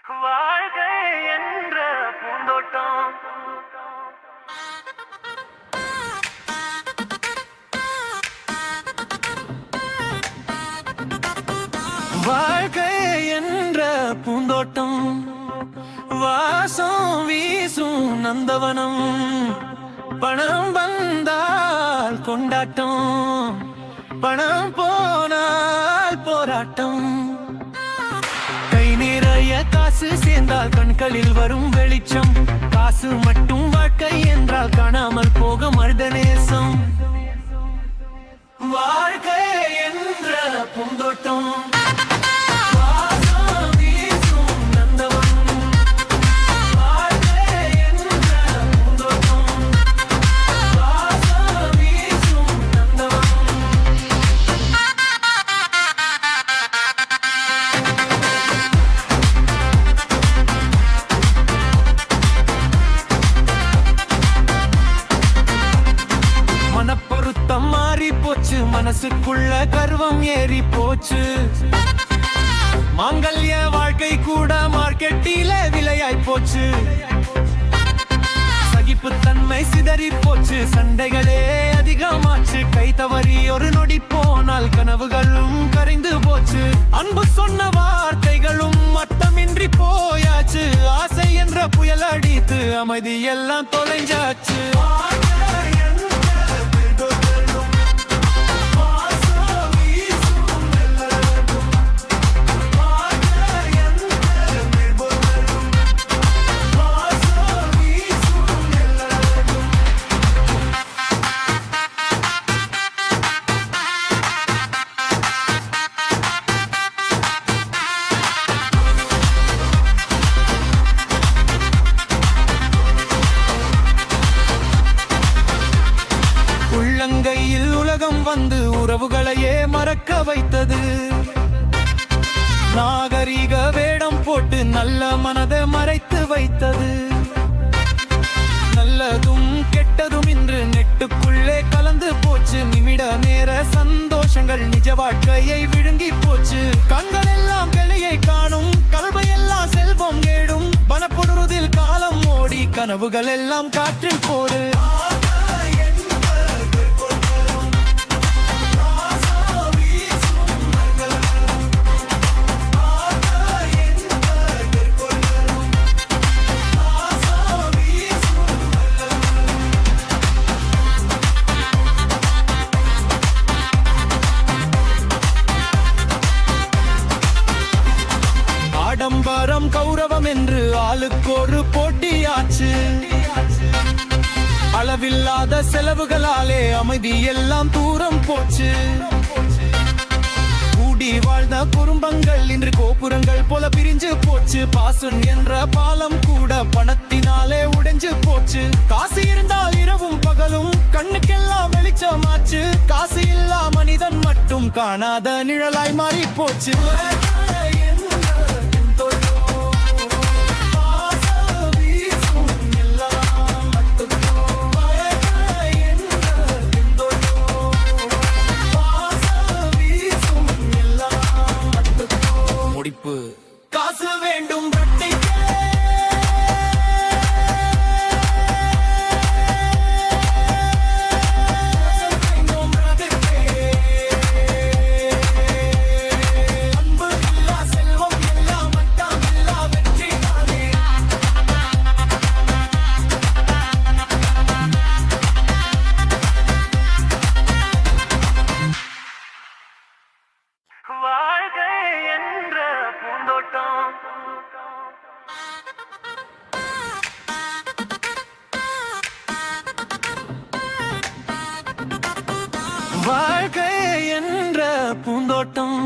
வாழ்கை என்ற பூந்தோட்டம். வாழ்கை என்ற பூந்தோட்டம், வாசம் வீசும் நந்தவனம். பணம் வந்தால் கொண்டாட்டம், பணம் போனால் போராட்டம். கை நிறைய காசு சேர்ந்தால் கண்களில் வரும் வெளிச்சம். காசு மட்டும் வாழ்க்கை என்றால் காணாமல் போக மருதநேசம். வாழ்க்கை என்ற பூந்தோட்டம், மாறி போச்சு, மனசுக்குள்ள கர்வம் ஏறி போச்சு. மாங்கல்ய வாழ்க்கை கூட மார்க்கெட்டில விலையாய் போச்சு. சகிப்புத்தன்மை சிதறி போச்சு, சண்டைகளே அதிகமாச்சு. கை தவறி ஒரு நொடி போனால் கனவுகளும் கரைந்து போச்சு. அன்பு சொன்ன வார்த்தைகளும் மட்டமின்றி போயாச்சு. ஆசை என்ற புயல் அடித்து அமைதி எல்லாம் தொலைஞ்சாச்சு. உள்ளங்கையில் உலகம் வந்து உறவுகளையே மறக்க வைத்தது. நாகரிக வேடம் போட்டு நல்ல மனதை மறைத்து வைத்தது. நல்லதும் கெட்டதும் இன்று நெட்டுக்குள்ளே கலந்து போச்சு. நிமிட நேர சந்தோஷங்கள் நிஜ வாழ்க்கையை விழுங்கி போச்சு. கண்கள் எல்லாம் வெளியை காணும், கல்வையெல்லாம் செல்வம் கேடும். பணப்படுவதில் காலம் ஓடி கனவுகள் எல்லாம் காற்றில் போடு. ஆடம்பரம் கௌரவம் என்று ஆளுக்கு ஒரு போட்டியாச்சு. அளவில்லாத செலவுகளாலே அமைதி எல்லாம் தூரம் போச்சு. கூடி வாழ்ந்த குடும்பங்கள் இன்று கோபுரங்கள் போல பிரிஞ்சு போச்சு. பாசம் என்ற பாலம் கூட பணத்தினாலே உடைஞ்சு போச்சு. காசு இருந்தால் இரவும் பகலும் கண்ணுக்கெல்லாம் வெளிச்சமாச்சு. காசு இல்லா மனிதன் மட்டும் காணாத நிழலாய் மாறி போச்சு. காசு வேண்டும் வாழ்கை என்ற பூந்தோட்டம். வாழ்கை என்ற பூந்தோட்டம்,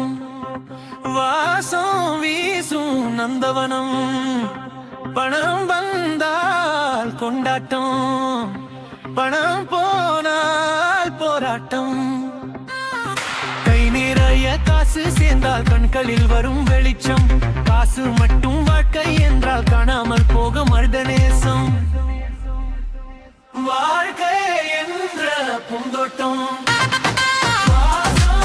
வாசம் வீசும் நந்தவனம். பணம் வந்தால் கொண்டாட்டம், பணம் போனால் போராட்டம். கை நிறைய காசு சேர்ந்தால் கண்களில் வரும் வெளிச்சம். காசு மட்டும் வாழ்க்கை என்றால் காணாமல் போக மருதநேசம். வாழ்க்கை என்ற பூந்தோட்டம், வாழ்கை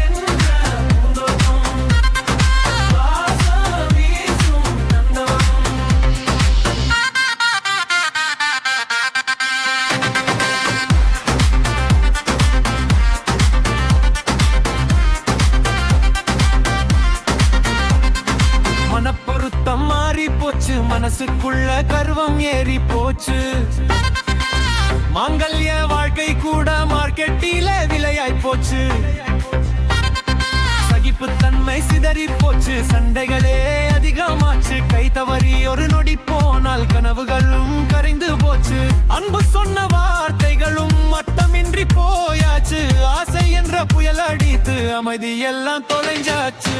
என்ற பூந்தோட்டம். மனசுக்குள்ள கர்வம் ஏறி போச்சு மாங்கல்ய வாழ்க்கை கூட மார்க்கெட்டில விலையாய் போச்சு சகிப்புத்தன்மை சிதறி போச்சு சண்டைகளே அதிகமாச்சு கை தவறி ஒரு நொடி போனால் கனவுகளும் கரைந்து போச்சு அன்பு சொன்ன வார்த்தைகளும் மட்டமின்றி போயாச்சு ஆசை என்ற புயல் அடித்து அமைதி எல்லாம் தொலைஞ்சாச்சு